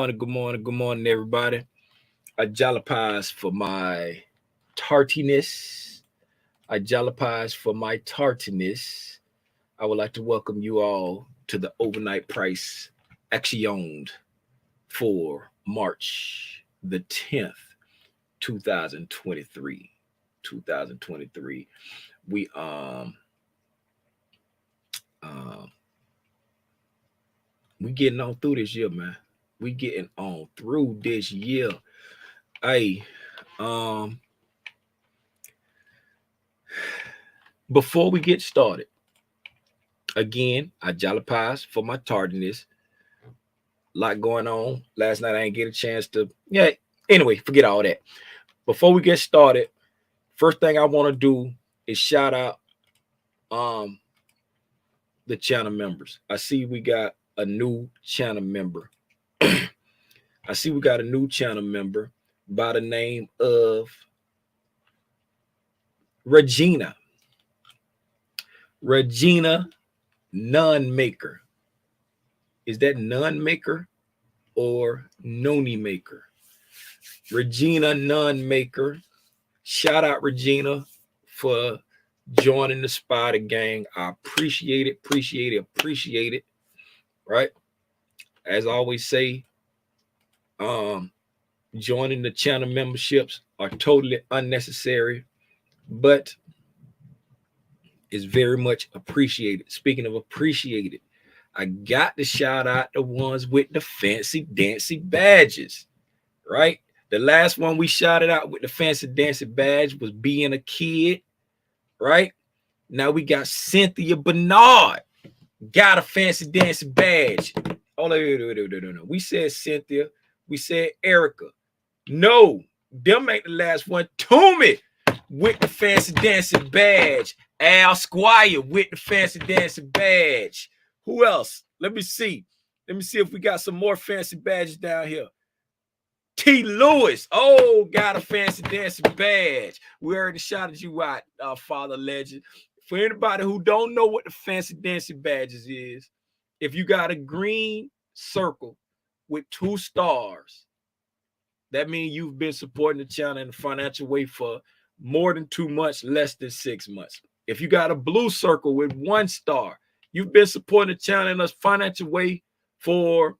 good morning, everybody. I jalapies for my tartiness. I jalapies for my tartiness. I would like to welcome you all to the overnight price action for March the 10th, 2023. 2023. We um we getting on through this year, man. We getting on through this year. Hey, um, before we get started, again, I jalapies for my tardiness. Lot going on. Last night I didn't get a chance to. Yeah. Anyway, forget all that. Before we get started, first thing I want to do is shout out um the channel members. I see we got a new channel member. I see we got a new channel member by the name of Regina. Regina Nun Maker. Is that Nun Maker or Noni Maker? Regina Nun Maker. Shout out Regina for joining the Spider Gang. I appreciate it. Right? As I always say, joining the channel memberships are totally unnecessary, but is very much appreciated. Speaking of appreciated, I got to shout out the ones with the fancy dancy badges, right? The last one we shouted out with the fancy dancy badge was being a kid, right? Now we got Cynthia Bernard, got a fancy dancy badge. Oh, no. We said Cynthia, we said Erica. No, them ain't the last one. Toomey with the fancy dancing badge. Al Squire with the fancy dancing badge. Who else? Let me see if we got some more fancy badges down here. T. Lewis. Oh, got a fancy dancing badge. We already shouted you out, Father Legend. For anybody who don't know what the fancy dancing badges is, if you got a green circle with 2 stars, that means you've been supporting the channel in a financial way for more than 2 months, less than 6 months. If you got a blue circle with 1 star, you've been supporting the channel in a financial way for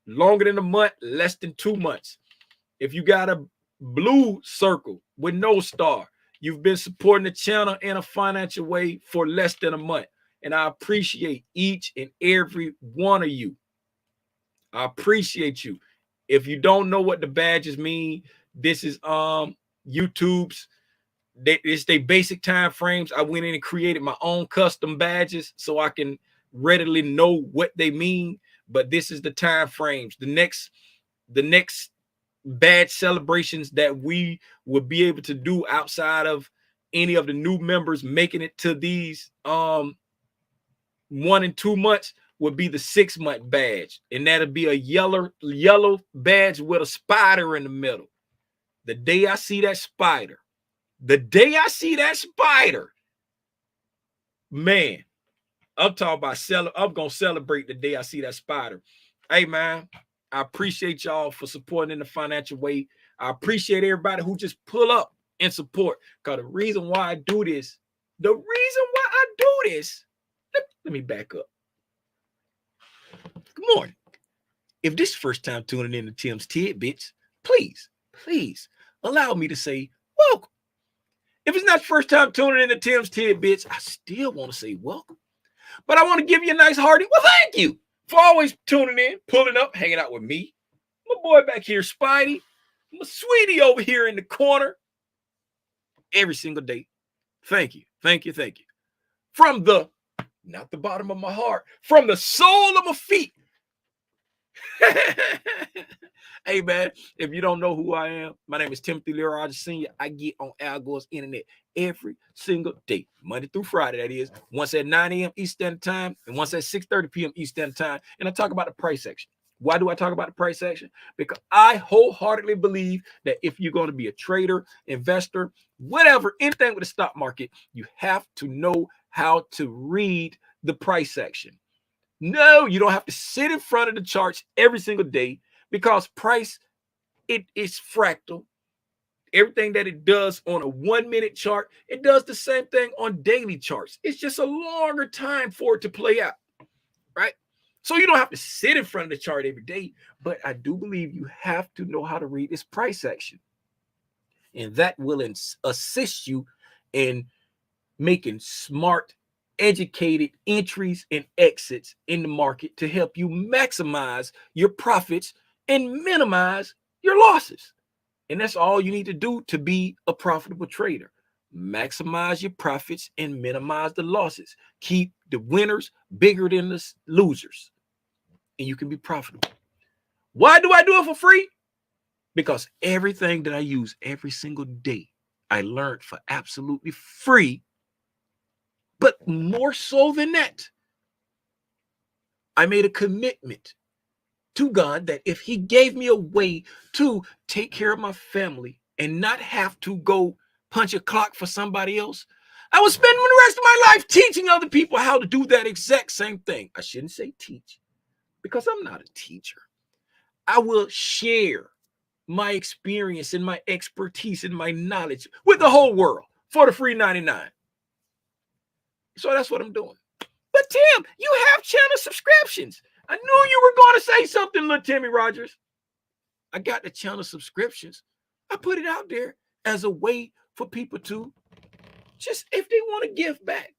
longer than a month, less than 2 months. If you got a blue circle with no star, you've been supporting the channel in a financial way for less than a month. And I appreciate each and every one of you. I appreciate you. If you don't know what the badges mean, this is YouTube's. It's their basic time frames. I went in and created my own custom badges so I can readily know what they mean. But this is the time frames. The next badge celebrations that we will be able to do outside of any of the new members making it to these 1 and 2 months would be the 6-month badge, and that'll be a yellow badge with a spider in the middle. The day I see that spider, man, I'm talking about I'm gonna celebrate the day I see that spider. Hey, man, I appreciate y'all for supporting in the financial way. I appreciate everybody who just pull up and support. Because the reason why I do this, let me back up. Good morning. If this is first time tuning in to Tim's Tidbits, please allow me to say welcome. If it's not first time tuning in to Tim's Tidbits, I still want to say welcome. But I want to give you a nice hearty, well, thank you for always tuning in, pulling up, hanging out with me. My boy back here, Spidey. My sweetie over here in the corner. Every single day. Thank you. From not the bottom of my heart, from the sole of my feet. Hey, man, if you don't know who I am, my name is Timothy Lee Rogers Sr. I get on Al Gore's internet every single day, Monday through Friday, that is, once at 9 a.m. Eastern Standard Time and once at 6:30 p.m. Eastern Standard Time, and I talk about the price action. Why do I talk about the price action? Because I wholeheartedly believe that if you're going to be a trader, investor, whatever, anything with the stock market, you have to know how to read the price action. No, you don't have to sit in front of the charts every single day, because price, it is fractal. Everything that it does on a 1 minute chart, it does the same thing on daily charts. It's just a longer time for it to play out, right? So you don't have to sit in front of the chart every day, but I do believe you have to know how to read this price action. And that will assist you in making smart, educated entries and exits in the market to help you maximize your profits and minimize your losses. And that's all you need to do to be a profitable trader. Maximize your profits and minimize the losses. Keep the winners bigger than the losers, and you can be profitable. Why do I do it for free? Because everything that I use every single day, I learned for absolutely free. But more so than that, I made a commitment to God that if he gave me a way to take care of my family and not have to go punch a clock for somebody else, I would spend the rest of my life teaching other people how to do that exact same thing. I shouldn't say teach, because I'm not a teacher. I will share my experience and my expertise and my knowledge with the whole world for the free 99. So that's what I'm doing. But Tim, you have channel subscriptions. I knew you were going to say something, little Timmy Rogers. I got the channel subscriptions. I put it out there as a way for people to just, if they want to give back.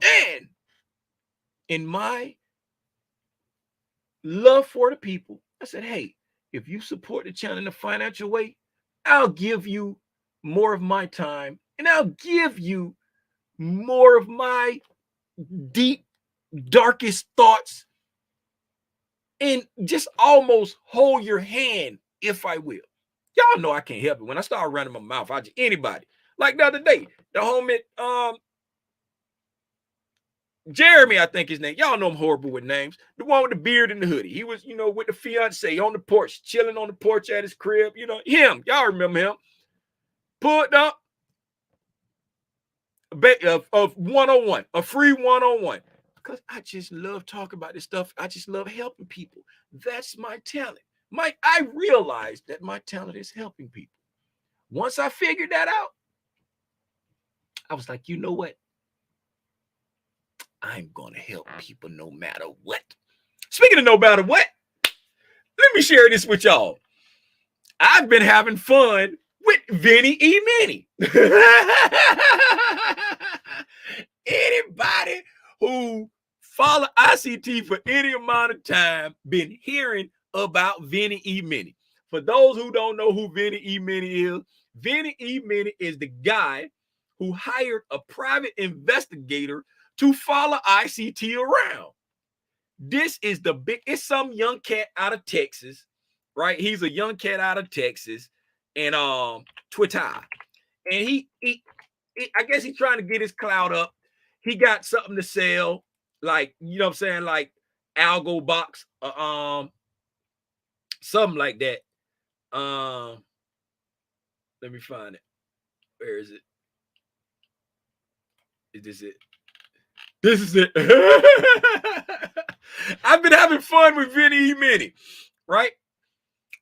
And in my love for the people, I said, hey, if you support the channel in a financial way, I'll give you more of my time, and I'll give you more of my deep, darkest thoughts, and just almost hold your hand if I will. Y'all know I can't help it. When I start running my mouth, I just anybody. Like the other day, the homie, Jeremy, I think his name. Y'all know I'm horrible with names. The one with the beard and the hoodie. He was, with the fiance on the porch, chilling on the porch at his crib. Him. Y'all remember him. Pulled up of 101, a free 101. Because I just love talking about this stuff. I just love helping people. That's my talent. I realized that my talent is helping people. Once I figured that out, I was like, you know what? I'm going to help people no matter what. Speaking of no matter what, let me share this with y'all. I've been having fun with Vinny E. Manny. Anybody who follow ICT for any amount of time been hearing about Vinny E. Manny. For those who don't know who Vinny E. Manny is the guy who hired a private investigator to follow ICT around. This is it's some young cat out of Texas, right? He's a young cat out of Texas and Twitter. And he I guess he's trying to get his clout up. He got something to sell, like, you know what I'm saying, like algo box, something like that. Let me find it. Where is it? Is this it? This is it. I've been having fun with Vinny E. Manny, right?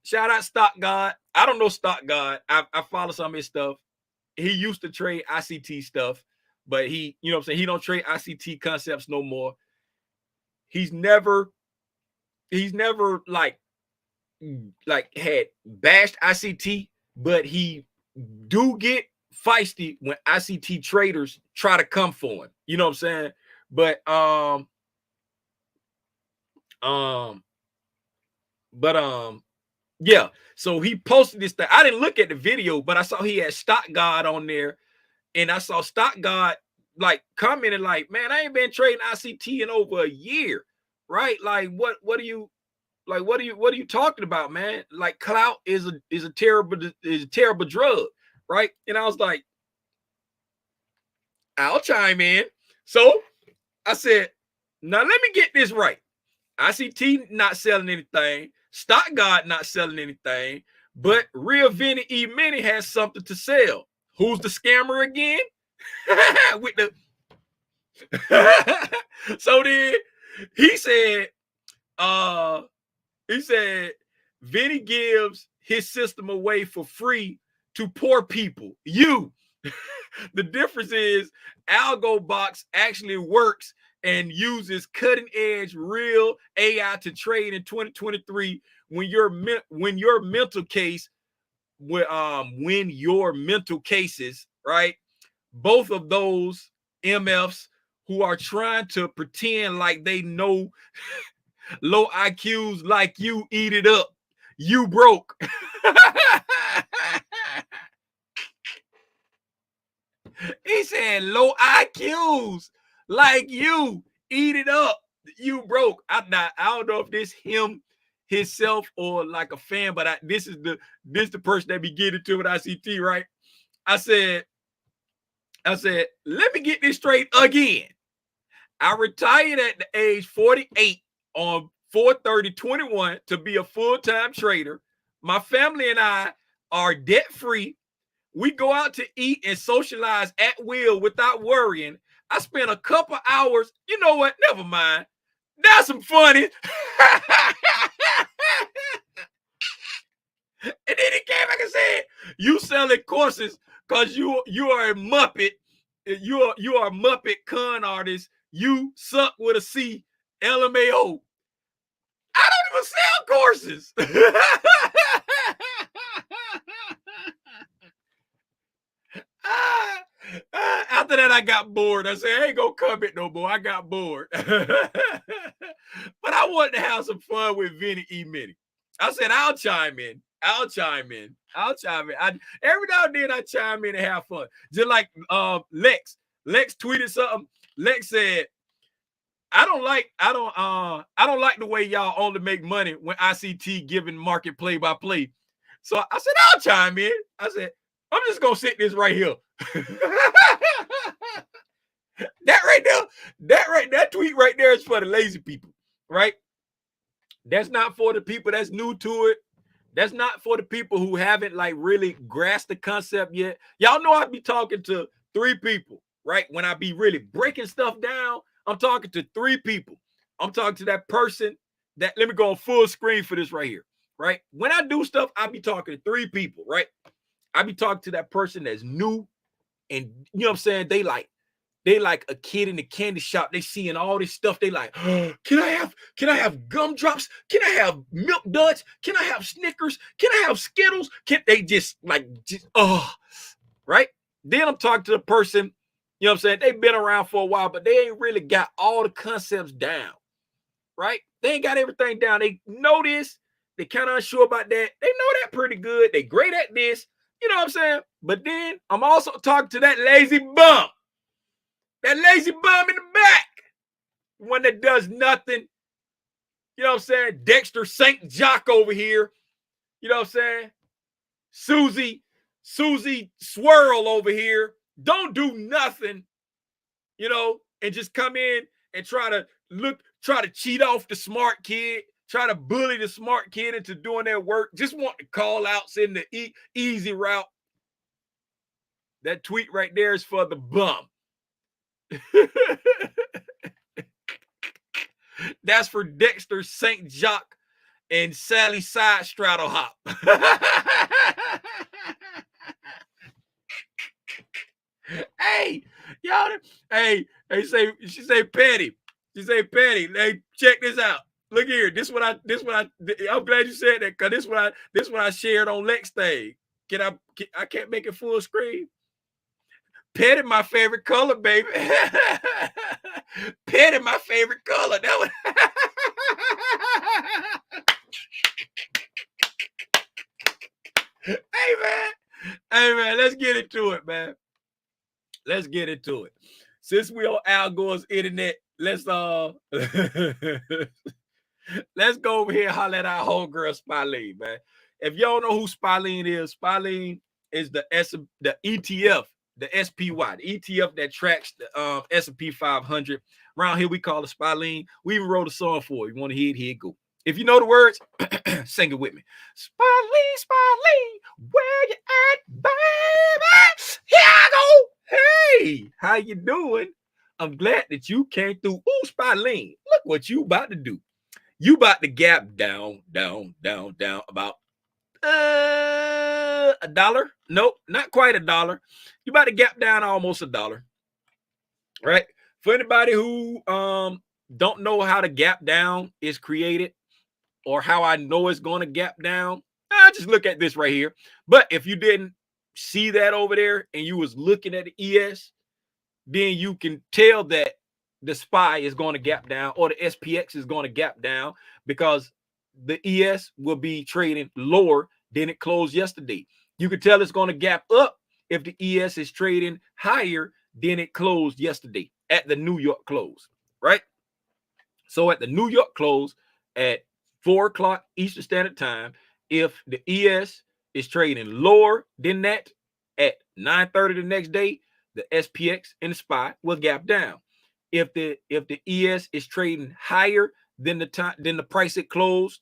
Shout out Stock God. I don't know Stock God. I follow some of his stuff. He used to trade ICT stuff, but he, you know what I'm saying, he don't trade ICT concepts no more. He's never like had bashed ICT, but he do get feisty when ICT traders try to come for him. You know what I'm saying? But yeah. So he posted this thing. I didn't look at the video, but I saw he had Stock God on there, and I saw Stock God like commenting like, "Man, I ain't been trading ICT in over a year, right? Like, what are you talking about, man? Like, clout is a terrible drug, right?" And I was like, I'll chime in. So I said, now let me get this right. ICT not selling anything. Stock God not selling anything. But real Vinny E. Manny has something to sell. Who's the scammer again? With the so then he said Vinny gives his system away for free to poor people. You. The difference is AlgoBox actually works and uses cutting edge real AI to trade in 2023 when your mental case when your mental cases, right? Both of those MFs who are trying to pretend like they know low IQs like you eat it up. You broke. He said low IQs like you eat it up. You broke. I don't know if this him himself or like a fan, but this is the person that be getting to with ICT, right? I said, let me get this straight again. I retired at the age 48 on 4/30/21 to be a full-time trader. My family and I are debt-free. We go out to eat and socialize at will without worrying. I spent a couple hours. You know what? Never mind. That's some funny. And then he came back and said, "You selling courses because you are a Muppet. You are a Muppet con artist. You suck with a C. LMAO. I don't even sell courses." After that, I got bored. I said, I ain't gonna comment no more. I got bored. But I wanted to have some fun with Vinny E. Minnie. I said, I'll chime in. Every now and then I chime in and have fun. Just like Lex. Lex tweeted something. Lex said, I don't like the way y'all only make money when ICT giving market play-by-play. So I said, I'll chime in. I said, I'm just gonna sit this right here. That tweet right there is for the lazy people, right? That's not for the people that's new to it. That's not for the people who haven't like really grasped the concept yet. Y'all know I be talking to 3 people, right? When I be really breaking stuff down, I'm talking to 3 people. I'm talking to that person that, let me go on full screen for this right here, right? When I do stuff, I be talking to 3 people, right? I be talking to that person that's new, and you know what I'm saying? They like a kid in the candy shop. They seeing all this stuff. They like, oh, can I have gumdrops? Can I have Milk Duds? Can I have Snickers? Can I have Skittles? Can they just right? Then I'm talking to the person, you know what I'm saying? They've been around for a while, but they ain't really got all the concepts down, right? They ain't got everything down. They know this. They kind of unsure about that. They know that pretty good. They great at this. You know what I'm saying? But then I'm also talking to that lazy bum. That lazy bum in the back. One that does nothing. You know what I'm saying? Dexter St. Jock over here. You know what I'm saying? Susie Swirl over here. Don't do nothing, you know, and just come in and try to cheat off the smart kid, try to bully the smart kid into doing their work, just want to call outs in the easy route. That tweet right there is for the bum. That's for Dexter St. Jock and Sally Side Straddle Hop. Hey, y'all. Hey, she say Patty. She say Patty. Hey, check this out. Look here. I'm glad you said that, because this what I shared on Lex thing. I can't make it full screen. Petty my favorite color, baby. Petty my favorite color. That was Hey man, let's get into it, man. Let's get into it. Since we on Al Gore's internet, let's let's go over here and holler at our homegirl Spalene, man. If y'all know who Spalene is the ETF, the SPY, the ETF that tracks the S&P 500. Around here we call it Spalene. We even wrote a song for it. You want to hear it? Here it go. If you know the words, sing it with me. Spalene, Spalene, where you at, baby? Here I go. Hey, how you doing? I'm glad that you came through. Ooh, Spalene, look what you about to do. You about to gap down about $1. Nope, not quite $1. You about to gap down almost $1. Right? For anybody who don't know how the gap down is created or how I know it's going to gap down, I just look at this right here. But if you didn't see that over there and you was looking at the ES, then you can tell that the SPY is going to gap down or the SPX is going to gap down because the ES will be trading lower than it closed yesterday. You can tell it's going to gap up if the ES is trading higher than it closed yesterday at the New York close, right? So at the New York close at 4 o'clock Eastern Standard Time, if the ES is trading lower than that at 9:30 the next day, the SPX and the SPY will gap down. If the ES is trading higher than the price it closed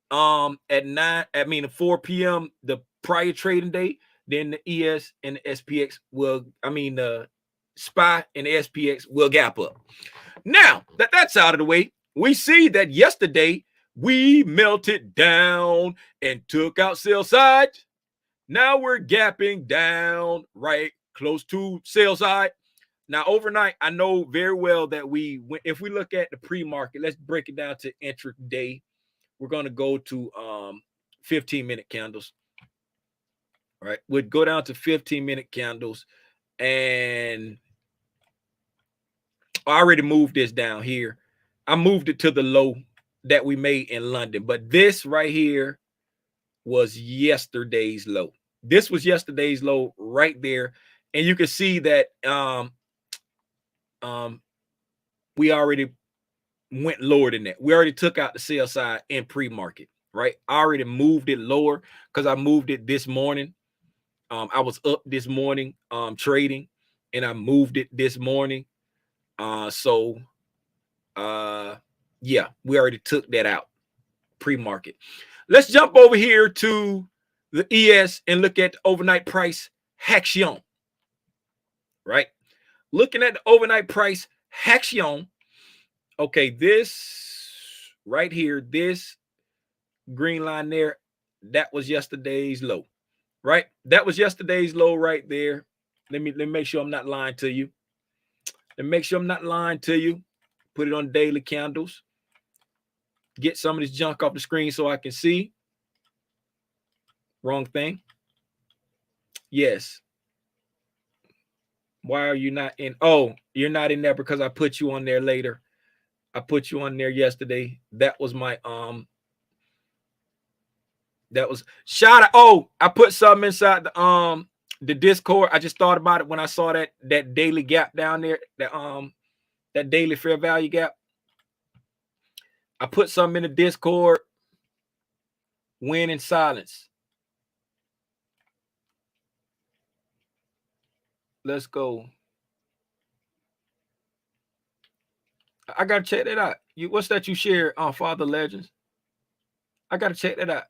at 4 p.m. the prior trading day, then the ES and the SPX will, the SPY and the SPX will gap up. Now that that's out of the way, we see that yesterday we melted down and took out sell side. Now we're gapping down right close to sell side. Now overnight, I know very well that if we look at the pre-market, let's break it down to intraday. We're going to go to 15-minute candles. All right, we'd go down to 15-minute candles, and I already moved this down here. I moved it to the low that we made in London, but this right here was yesterday's low. This was yesterday's low right there, and you can see that we already went lower than that. We already took out the sell side in pre-market, right? I already moved it lower because I moved it this morning. I was up this morning trading, and I moved it this morning. Yeah, we already took that out pre-market. Let's jump over here to the ES and look at the overnight price action, right? Looking at the overnight price action. Okay, this right here, this green line there, that was yesterday's low, right? That was yesterday's low right there. Let me make sure I'm not lying to you. Let me make sure I'm not lying to you. Put it on daily candles. Get some of this junk off the screen so I can see. Wrong thing. Yes. Why are you not in? Oh, you're not in there because I put you on there later. I put you on there yesterday. That was my that was shout out. Oh, I put something inside the Discord. I just thought about it when I saw that daily gap down there, that daily fair value gap. I put something in the Discord. Win in silence. Let's go. I gotta check that out. What's that you share on Father Legends? I gotta check that out.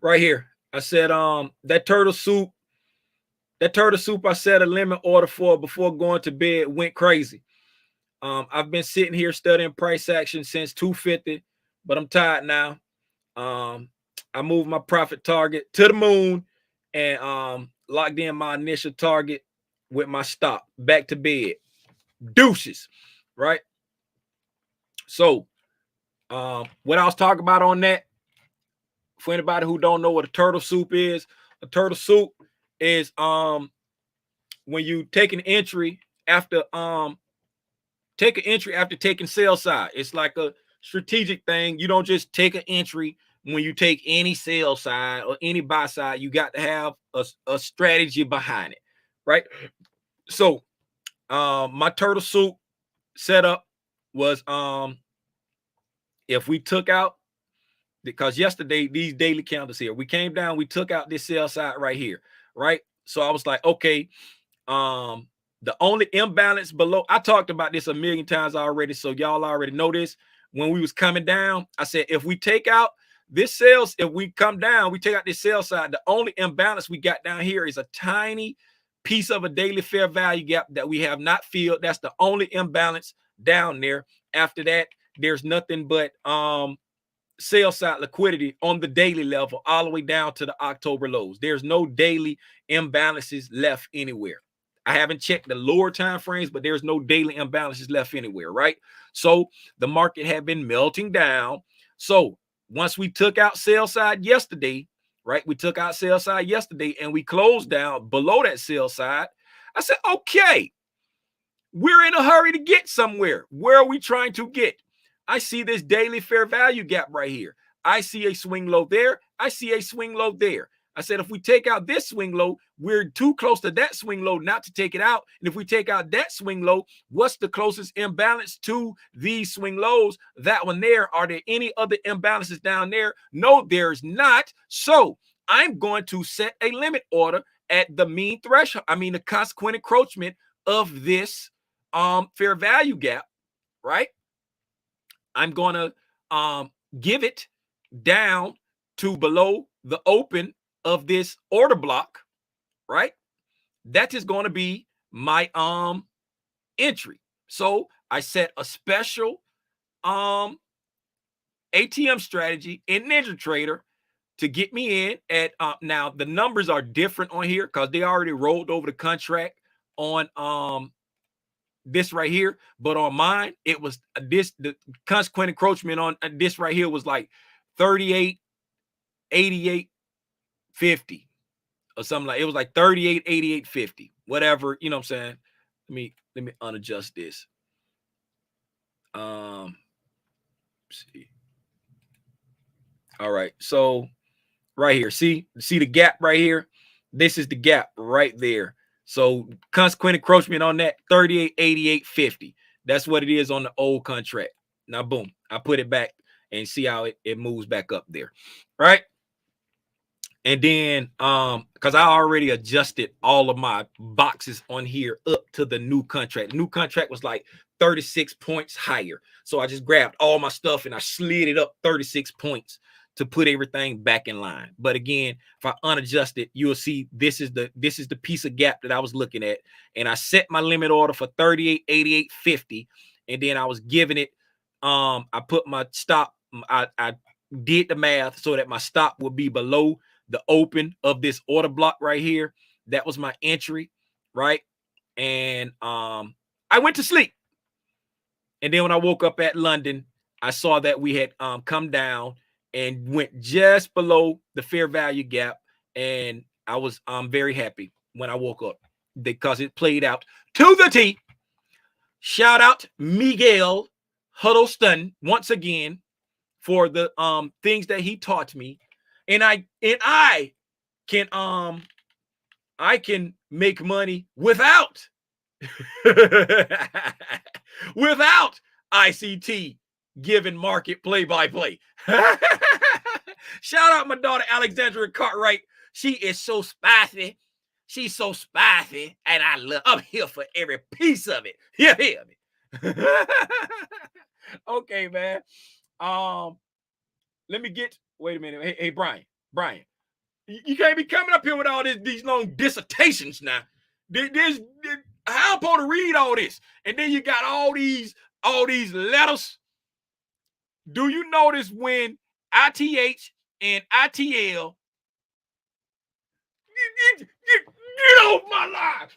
Right here. I said that turtle soup I set a limit order for before going to bed went crazy. I've been sitting here studying price action since 250, but I'm tired now. I moved my profit target to the moon and locked in my initial target with my stop. Back to bed. Deuces, right? So what I was talking about on that, for anybody who don't know what a turtle soup is when you take an entry after taking sell side. It's like a strategic thing. You don't just take an entry when you take any sell side or any buy side. You got to have a strategy behind it, right? So my turtle soup setup was if we took out, because yesterday these daily candles here, we came down, we took out this sell side right here, right? So I was like, okay, the only imbalance below, I talked about this a million times already, so y'all already know this. When we was coming down, I said, if we take out this sales, if we come down, we take out this sell side, the only imbalance we got down here is a tiny piece of a daily fair value gap that we have not filled. That's the only imbalance down there. After that, there's nothing but sell side liquidity on the daily level all the way down to the October lows. There's no daily imbalances left anywhere. I haven't checked the lower time frames, but there's no daily imbalances left anywhere, right? So the market had been melting down. So once we took out sell side yesterday, right? We took out sell side yesterday and we closed down below that sell side. I said, okay, we're in a hurry to get somewhere. Where are we trying to get? I see this daily fair value gap right here. I see a swing low there. I see a swing low there. I said, if we take out this swing low, we're too close to that swing low not to take it out. And if we take out that swing low, what's the closest imbalance to these swing lows? That one there. Are there any other imbalances down there? No, there's not. So I'm going to set a limit order at the mean threshold. I mean, the consequent encroachment of this fair value gap, right? I'm going to give it down to below the open of this order block, right? That is going to be my entry. So I set a special ATM strategy in NinjaTrader to get me in at now the numbers are different on here because they already rolled over the contract on this right here, but on mine it was the consequent encroachment on this right here was like 38, 88, 50 or something. Like it was like 38, 88, 50, whatever, you know what I'm saying. Let me unadjust this. See. All right, so right here, see the gap right here. This is the gap right there. So consequent encroachment on that 38, 88, 50. That's what it is on the old contract. Now, boom, I put it back and see how it moves back up there, right? And then because I already adjusted all of my boxes on here up to the new contract. The new contract was like 36 points higher. So I just grabbed all my stuff and I slid it up 36 points to put everything back in line. But again, if I unadjust it, you'll see this is the piece of gap that I was looking at. And I set my limit order for 38, 88, 50. And then I was giving it, I put my stop, I did the math so that my stop would be below the open of this order block right here. That was my entry, right? And I went to sleep. And then when I woke up at London, I saw that we had come down and went just below the fair value gap. And I was very happy when I woke up because it played out to the T. Shout out Miguel Huddleston once again for the things that he taught me. And I can make money without without ICT giving market play-by-play. Shout out my daughter Alexandra Cartwright. She is so spicy. She's so spicy, and I'm here for every piece of it. You hear me? Okay, man. Let me get. Wait a minute. Hey, Brian. You can't be coming up here with all these long dissertations now. How I'm supposed to read all this? And then you got all these letters. Do you notice when ITH and ITL get off my life?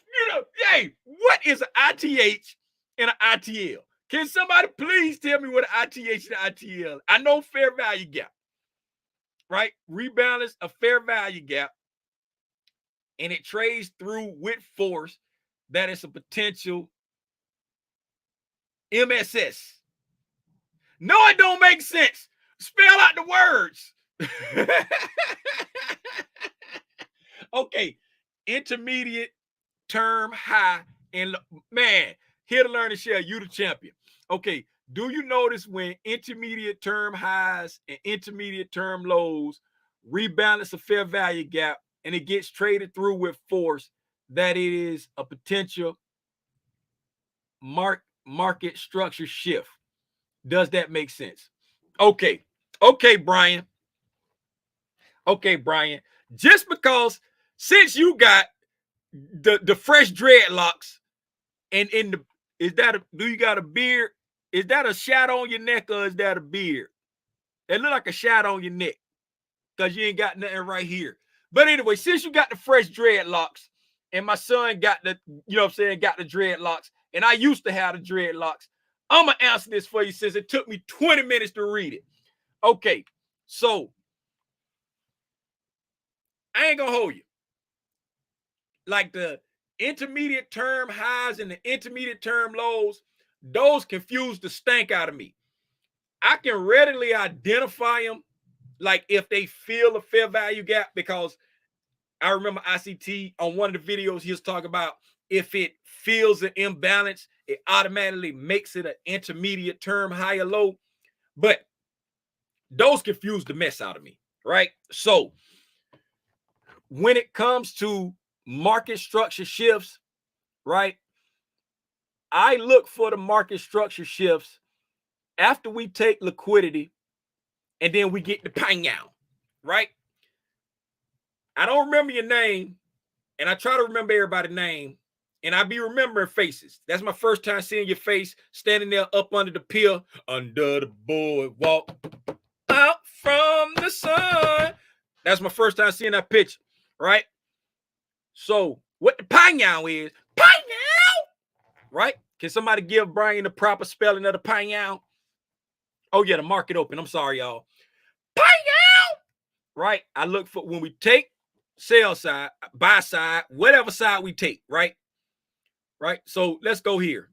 Hey, what is an ITH and an ITL? Can somebody please tell me what an ITH and ITL? I know fair value gap, right? Rebalance a fair value gap, and it trades through with force. That is a potential MSS. No, it don't make sense. Spell out the words. Okay, intermediate term high, and man, here to learn and share, you the champion. Okay, do you notice when intermediate term highs and intermediate term lows rebalance a fair value gap and it gets traded through with force, that it is a potential market structure shift? Does that make sense? Okay, Brian. Okay, Brian. Just because since you got the fresh dreadlocks, and in the do you got a beard? Is that a shadow on your neck or is that a beard? It look like a shadow on your neck because you ain't got nothing right here. But anyway, since you got the fresh dreadlocks, and my son got the, you know what I'm saying, got the dreadlocks, and I used to have the dreadlocks, I'm gonna answer this for you since it took me 20 minutes to read it. Okay, so I ain't gonna hold you. Like the intermediate term highs and the intermediate term lows, those confuse the stank out of me. I can readily identify them, like if they feel a fair value gap, because I remember ICT on one of the videos he was talking about, if it feels an imbalance, it automatically makes it an intermediate term high or low. But those confuse the mess out of me, right? So when it comes to market structure shifts, right, I look for the market structure shifts after we take liquidity and then we get the pang out, right? I don't remember your name, and I try to remember everybody's name, and I be remembering faces. That's my first time seeing your face standing there up under the pier, under the boardwalk, out from the sun. That's my first time seeing that picture, right? So what the pang-yow is, pang-yow, right? Can somebody give Brian the proper spelling of the pang-yow? Oh yeah, the market open. I'm sorry, y'all. Pang-yow, right? I look for when we take sell side, buy side, whatever side we take, right? Right. So let's go here.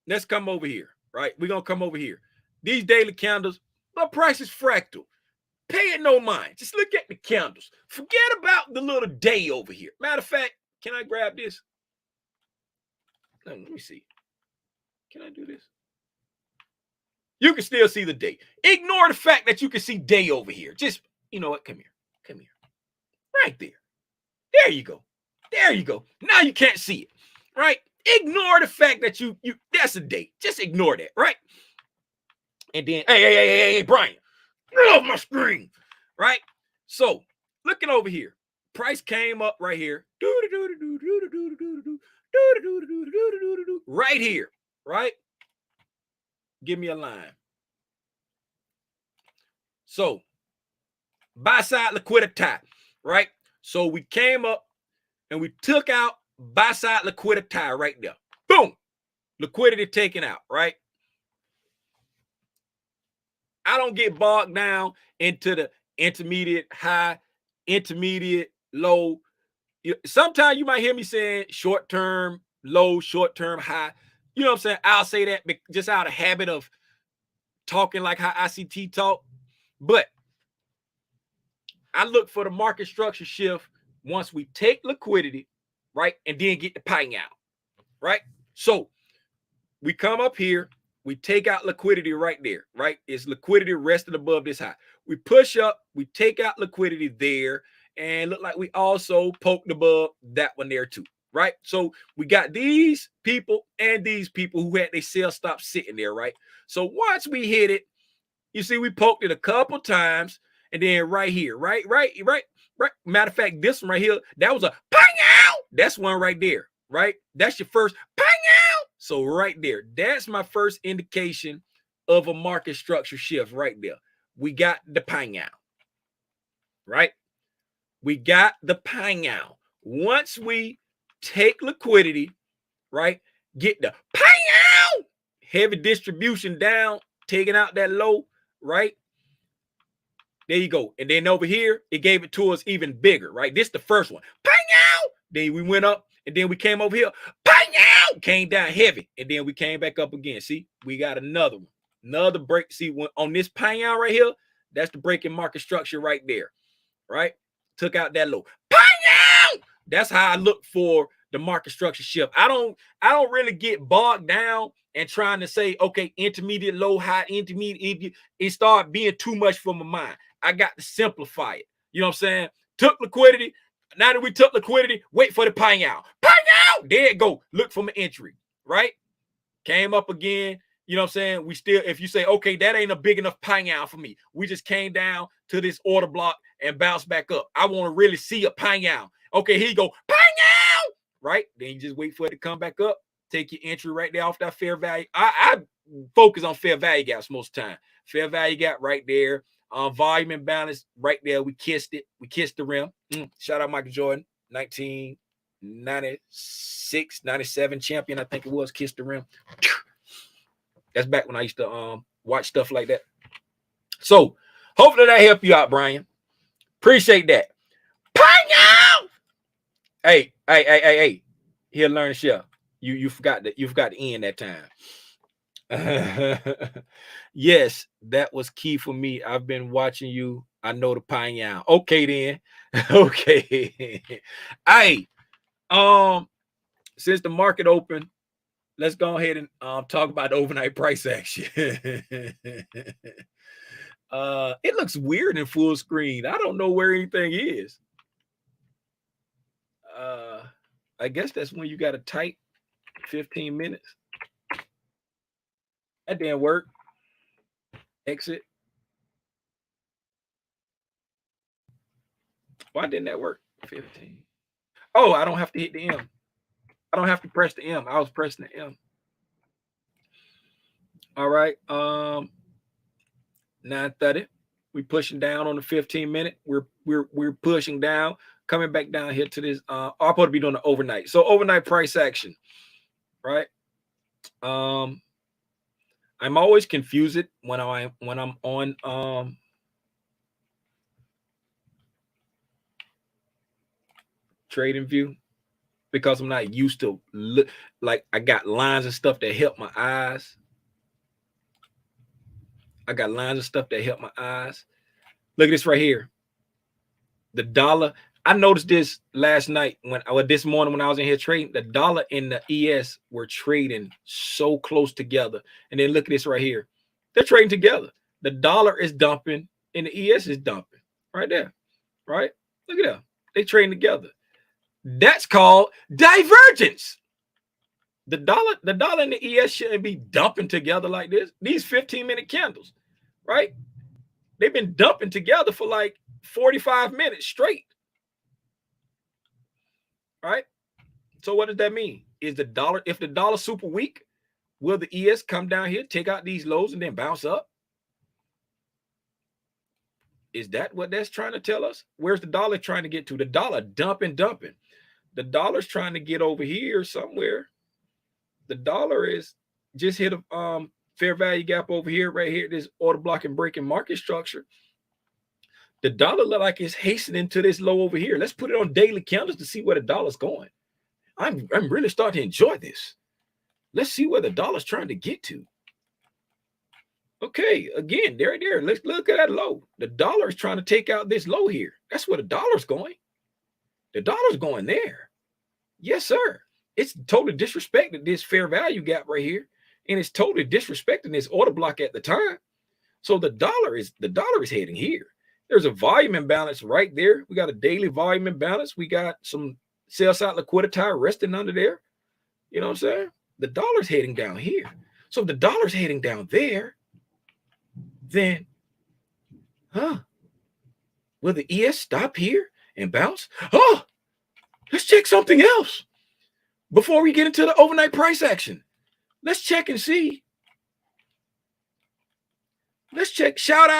Let's come over here, right? We're gonna come over here. These daily candles, the price is fractal. Pay it no mind. Just look at the candles. Forget about the little day over here. Matter of fact, can I grab this? Let me see. Can I do this? You can still see the day. Ignore the fact that you can see day over here. Just, you know what? Come here. Come here. Right there. There you go. There you go. Now you can't see it, right? Ignore the fact that you that's a date. Just ignore that, right? And then, hey, Brian, get off my screen, right? So, looking over here, price came up right here, right here, right? Give me a line. So, buy side liquidity, right? So we came up and we took out buy side liquidity right there. Boom. Liquidity taken out, right? I don't get bogged down into the intermediate high, intermediate low. Sometimes you might hear me saying short term low, short term high. You know what I'm saying? I'll say that just out of habit of talking like how ICT talk. But I look for the market structure shift once we take liquidity, right? And then get the paying out, right? So we come up here, we take out liquidity right there, right? It's liquidity resting above this high. We push up, we take out liquidity there, and look like we also poked above that one there too, right? So we got these people and these people who had their sell stop sitting there, right? So once we hit it, you see we poked it a couple times, and then right here, right. Matter of fact, this one right here, that was a pang out. That's one right there, right? That's your first pang out. So right there, that's my first indication of a market structure shift right there. We got the pang out, right? We got the pang out. Once we take liquidity, right, get the pang out, heavy distribution down, taking out that low, right? There you go. And then over here, it gave it to us even bigger, right? This is the first one. Pang out. Then we went up, and then we came over here. Pang out. Came down heavy, and then we came back up again. See, we got another one. Another break. See, on this pang out right here, that's the breaking market structure right there, right? Took out that low. Pang out. That's how I look for the market structure shift. I don't really get bogged down and trying to say, okay, intermediate, low, high, intermediate. It started being too much for my mind. I got to simplify it. You know what I'm saying? Took liquidity. Now that we took liquidity, wait for the pang out. Pang out! There it go. Look for my entry, right? Came up again. You know what I'm saying? We still, if you say, okay, that ain't a big enough pang out for me. We just came down to this order block and bounced back up. I want to really see a pang out. Okay, here you go. Pang out! right? Then you just wait for it to come back up. Take your entry right there off that fair value. I focus on fair value gaps most of the time. Fair value gap right there. Volume and balance right there. We kissed it. We kissed the rim. Shout out Michael Jordan, 1996, 97 champion, I think it was. Kissed the rim. That's back when I used to watch stuff like that. So hopefully that helped you out, Brian. Appreciate that. Hey. Here, learn to share. You forgot that the end that time. Yes, that was key for me. I've been watching you. I know the pineapple. Okay, then. Okay. Hey, since the market opened, let's go ahead and talk about the overnight price action. It looks weird in full screen. I don't know where anything is. I guess that's when you got to type 15 minutes. That didn't work. Exit. Why didn't that work? 15. Oh, I don't have to hit the M. I don't have to press the M. I was pressing the M. All right. 9:30. We pushing down on the 15-minute. We're pushing down, coming back down here to this. I'm supposed to be doing the overnight. So overnight price action, right? I'm always confused when I'm on trading view, because I'm not used to like I got lines and stuff that help my eyes. Look at this right here. The dollar. I noticed this last night this morning when I was in here trading. The dollar and the ES were trading so close together. And then look at this right here. They're trading together. The dollar is dumping and the ES is dumping right there. Right? Look at that. They trading together. That's called divergence. The dollar and the ES shouldn't be dumping together like this. These 15-minute candles, right? They've been dumping together for like 45 minutes straight. Right? So what does that mean? If the dollar's super weak, will the ES come down here, take out these lows, and then bounce up? Is that what that's trying to tell us? Where's the dollar trying to get to? The dollar dumping. The dollar's trying to get over here somewhere. The dollar is just hit a fair value gap over here, right here, this order block and breaking market structure. The dollar look like it's hastening to this low over here. Let's put it on daily candles to see where the dollar's going. I'm really starting to enjoy this. Let's see where the dollar's trying to get to. Okay, again, there. Let's look at that low. The dollar is trying to take out this low here. That's where the dollar's going. The dollar's going there. Yes, sir. It's totally disrespected this fair value gap right here, and it's totally disrespecting this order block at the time. So the dollar is heading here. There's a volume imbalance right there. We got a daily volume imbalance. We got some sell side liquidity resting under there. You know what I'm saying? The dollar's heading down here. So if the dollar's heading down there, then, will the ES stop here and bounce? Oh, let's check something else before we get into the overnight price action. Let's check and see. Let's check. Shout.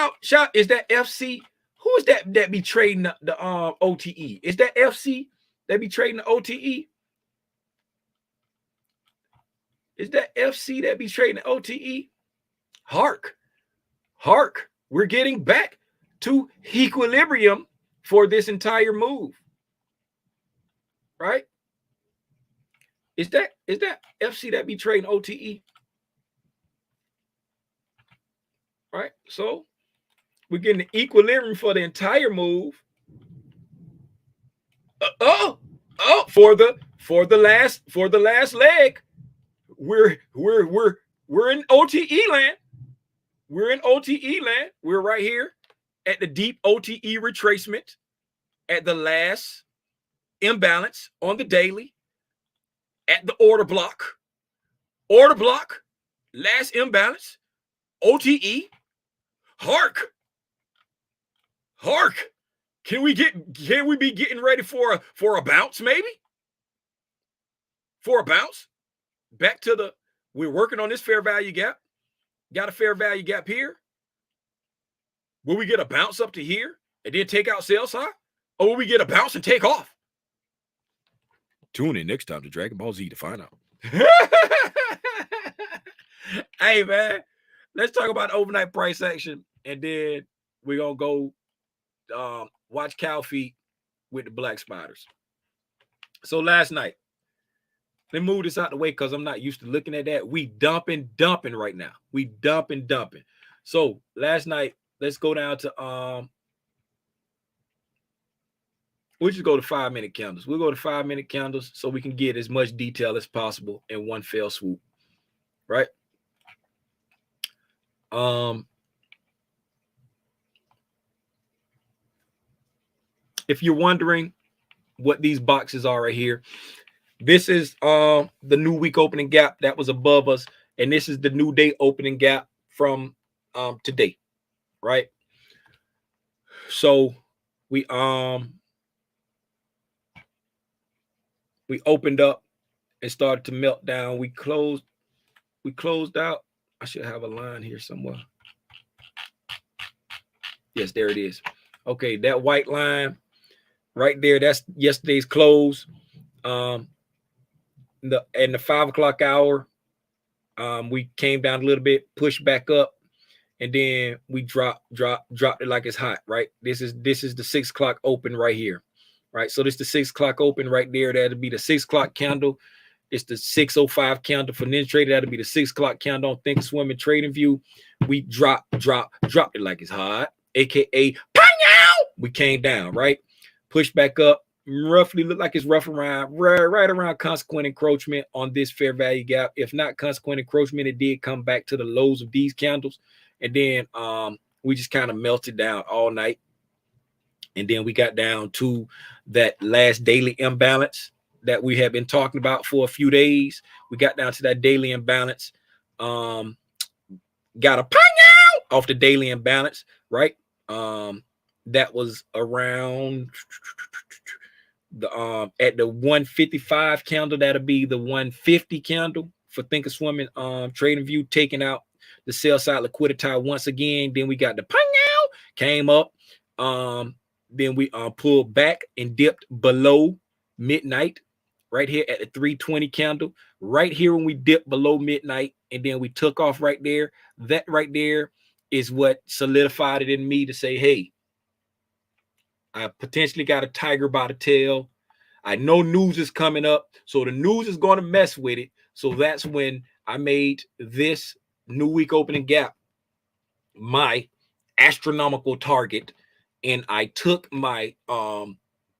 Is that FC? Who is that be trading the OTE? Is that FC that be trading the OTE? Is that FC that be trading the OTE? Hark. We're getting back to equilibrium for this entire move. Right? Is that FC that be trading OTE? Right? So we're getting the equilibrium for the entire move. For the last leg. We're in OTE land. We're in OTE land. We're right here at the deep OTE retracement at the last imbalance on the daily at the order block. Last imbalance, OTE. Hark. Can we be getting ready for a bounce maybe? for a bounce back to the, we're working on this fair value gap, got a fair value gap here. Will we get a bounce up to here and then take out sales high? Or will we get a bounce and take off? Tune in next time to Dragon Ball Z to find out. Hey, man, let's talk about overnight price action, and then we're going to go watch cow feet with the black spiders. So last night, let me move this out the way because I'm not used to looking at that. We dumping right now. We dumping. So last night, let's go down to we'll just go to 5-minute candles. We'll go to 5-minute candles so we can get as much detail as possible in one fell swoop, right? If you're wondering what these boxes are right here, this is the new week opening gap that was above us, and this is the new day opening gap from today, right? So we opened up and started to melt down. We closed out. I should have a line here somewhere. Yes, there it is. Okay, that white line right there, that's yesterday's close. In the 5 o'clock hour, we came down a little bit, pushed back up, and then we dropped it like it's hot, right? This is the 6 o'clock open right here, right? So this is the 6 o'clock open right there. That'll be the 6 o'clock candle. It's the 6:05 candle for Ninja Trader. That'll be the 6 o'clock candle on Thinkorswim and Trading View. We dropped it like it's hot, aka we came down, right? Pushed back up, roughly look like it's right around consequent encroachment on this fair value gap. If not consequent encroachment, it did come back to the lows of these candles, and then we just kind of melted down all night, and then we got down to that last daily imbalance that we have been talking about for a few days. We got down to that daily imbalance, got a off the daily imbalance, right? That was around the at the 155 candle. That'll be the 150 candle for Thinkorswim and Trading View, taking out the sell side liquidity once again. Then we got the came up, then we pulled back and dipped below midnight right here at the 320 candle, right here when we dipped below midnight, and then we took off right there. That right there is what solidified it in me to say, hey, I potentially got a tiger by the tail. I know news is coming up, so the news is going to mess with it. So that's when I made this new week opening gap my astronomical target, and I took my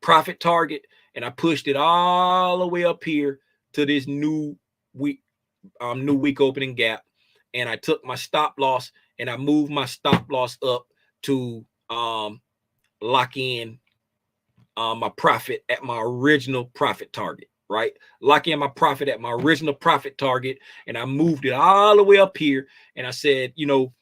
profit target and I pushed it all the way up here to this new week opening gap, and I took my stop loss and I moved my stop loss up to lock in my profit at my original profit target, right? Lock in my profit at my original profit target, and I moved it all the way up here, and I said, you know,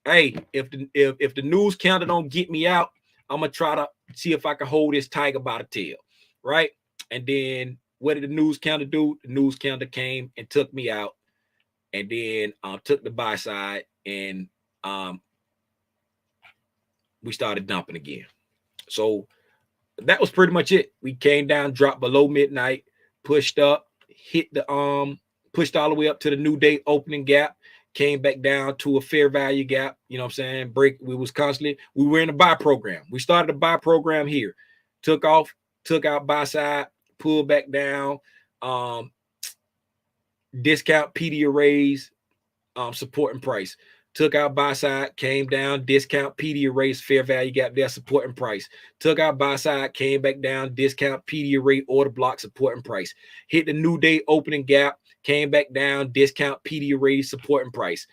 hey, if the news counter don't get me out, I'm gonna try to see if I can hold this tiger by the tail, right? And then what did the news counter do? The news counter came and took me out, and then took the buy side, and we started dumping again. So that was pretty much it. We came down, dropped below midnight, pushed up, hit the pushed all the way up to the new day opening gap, came back down to a fair value gap. You know what I'm saying? We were in a buy program. We started a buy program here, took off, took out buy side, pulled back down, discount PD arrays, support and price. Took out buy side, came down, discount PD arrays, fair value gap there, support and price. Took out buy side, came back down, discount PD array, order block, support and price. Hit the new day opening gap, came back down, discount PD array, support and price.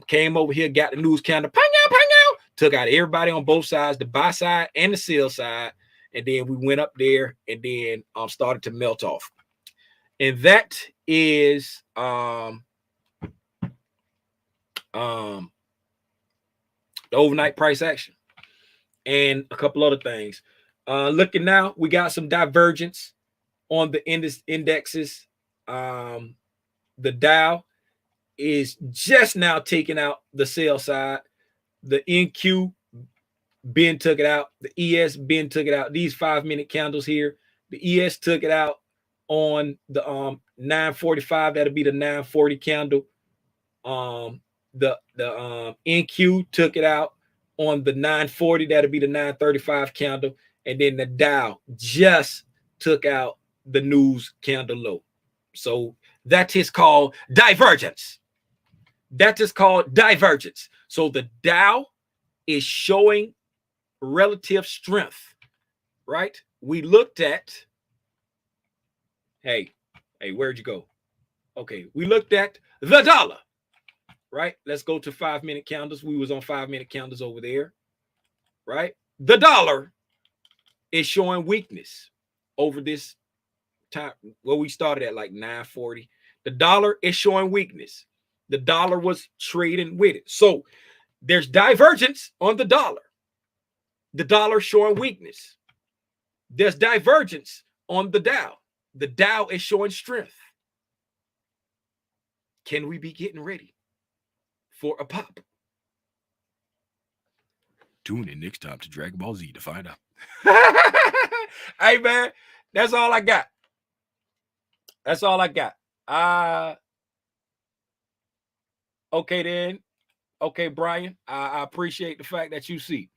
Came over here, got the news counter, took out everybody on both sides, the buy side and the sell side, and then we went up there and then started to melt off. And that is the overnight price action and a couple other things. Looking now, we got some divergence on the indexes The Dow is just now taking out the sell side. The NQ Ben took it out. The ES Ben took it out. These 5-minute candles here. The ES took it out on the 945. That'll be the 940 candle. The NQ took it out on the 940. That'll be the 935 candle. And then the Dow just took out the news candle low. So that is called divergence. That is called divergence. So the Dow is showing relative strength, right? We looked at, hey, where'd you go? Okay, we looked at the dollar, right? Let's go to 5-minute candles. We was on 5-minute candles over there, right? The dollar is showing weakness over this time. Well, we started at like 940. The dollar is showing weakness. The dollar was trading with it. So there's divergence on the dollar. The dollar showing weakness. There's divergence on the Dow. The Dow is showing strength. Can we be getting ready for a pop? Tune in next time to Dragon Ball Z to find out. Hey, man, that's all I got. That's all I got. Okay, then. Okay, Brian, I appreciate the fact that you see.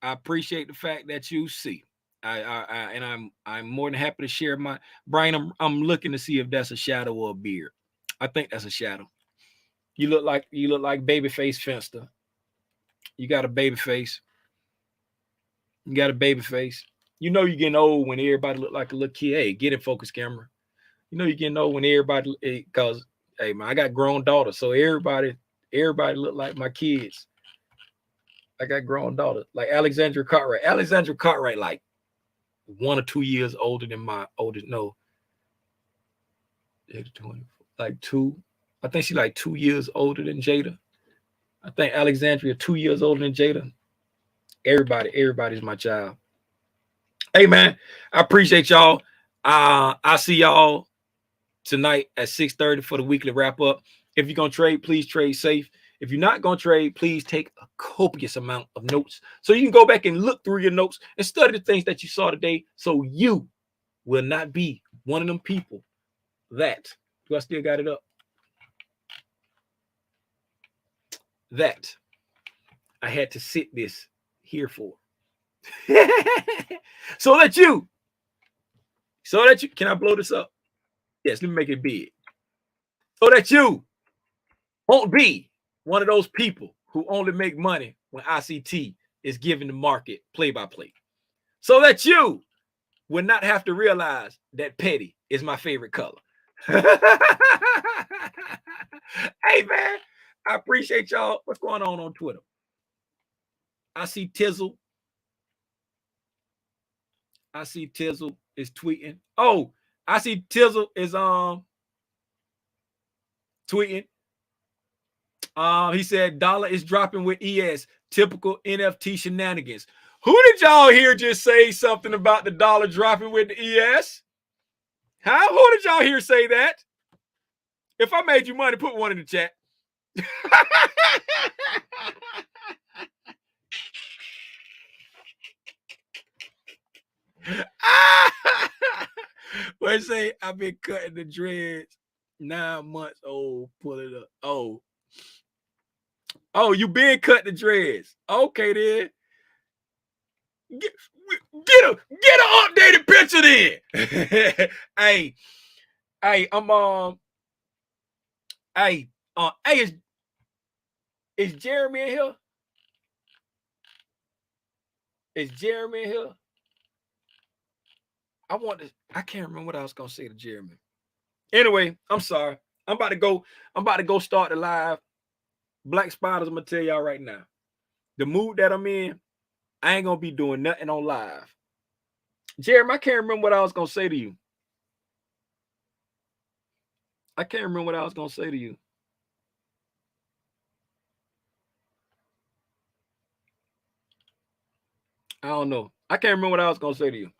I appreciate the fact that you see. And I'm more than happy to share my Brian. I'm looking to see if that's a shadow or a beard. I think that's a shadow. You look like babyface Finster. You got a baby face. You got a baby face. You know you're getting old when everybody look like a little kid. Hey, get in focus, camera. You know you're getting old when everybody, because hey man, I got grown daughters, so everybody look like my kids. I got grown daughters, like Alexandra Cartwright. Alexandra Cartwright, like 1 or 2 years older than my oldest. No, like 2. I think she's like 2 years older than Jada. I think Alexandria 2 years older than Jada. Everybody's my child. Hey man, I appreciate y'all. I'll see y'all tonight at 6:30 for the weekly wrap up. If you're gonna trade, please trade safe. If you're not gonna trade, please take a copious amount of notes so you can go back and look through your notes and study the things that you saw today, so you will not be one of them people that, do I still got it up? That I had to sit this here for. so that you, can I blow this up? Yes, let me make it big. So that you won't be one of those people who only make money when ICT is giving the market play-by-play. So that you will not have to realize that petty is my favorite color. Hey, man, I appreciate y'all. What's going on Twitter? I see Tizzle. Is tweeting. Oh, I see Tizzle is tweeting. He said dollar is dropping with ES. Typical NFT shenanigans. Who did y'all hear just say something about the dollar dropping with the ES? Huh? Who did y'all hear say that? If I made you money, put one in the chat. What say? I've been cutting the dreads 9 months old. Pull it up. Oh, you been cutting the dreads. Okay, then. Get an updated picture then. hey, I'm is Jeremy in here? Is Jeremy in here? I can't remember what I was gonna say to Jeremy. Anyway, I'm sorry. I'm about to go start the live. Black Spiders, I'm gonna tell y'all right now. The mood that I'm in, I ain't gonna be doing nothing on live. Jeremy, I can't remember what I was gonna say to you. I can't remember what I was gonna say to you. I don't know. I can't remember what I was gonna say to you.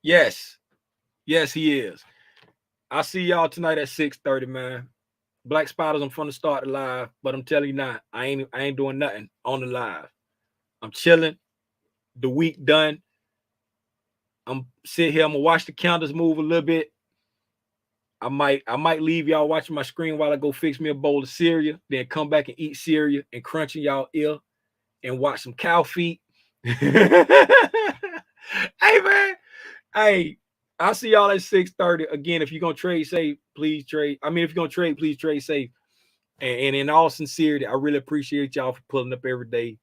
Yes. Yes, he is. I'll see y'all tonight at 6:30, man. Black Spiders, I'm from the start the live, but I'm telling you now, I ain't doing nothing on the live. I'm chilling. The week done. I'm sitting here. I'm gonna watch the counters move a little bit. I might leave y'all watching my screen while I go fix me a bowl of cereal, then come back and eat cereal and crunch in y'all ear and watch some cow feet. Hey man, hey, I'll see y'all at 6:30. Again, if you're gonna trade safe, please trade. I mean, if you're gonna trade, please trade safe. And in all sincerity, I really appreciate y'all for pulling up every day.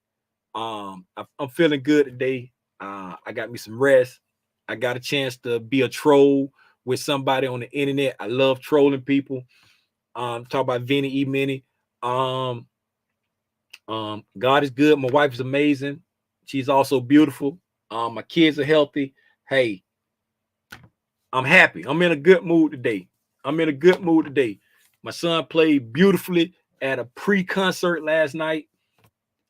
I'm feeling good today. I got me some rest. I got a chance to be a troll with somebody on the internet. I love trolling people. Talk about Vinny E. Minnie. God is good. My wife is amazing. She's also beautiful. My kids are healthy. Hey, I'm happy. I'm in a good mood today. My son played beautifully at a pre-concert last night.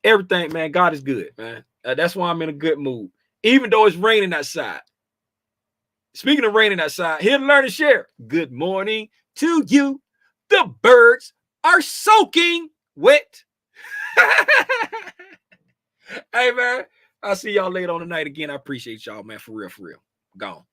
Everything, man. God is good, man. That's why I'm in a good mood, even though it's raining outside. Speaking of raining outside, here to learn and share. Good morning to you. The birds are soaking wet. Hey, man. I'll see y'all later on tonight again. I appreciate y'all, man. For real, for real. Gone.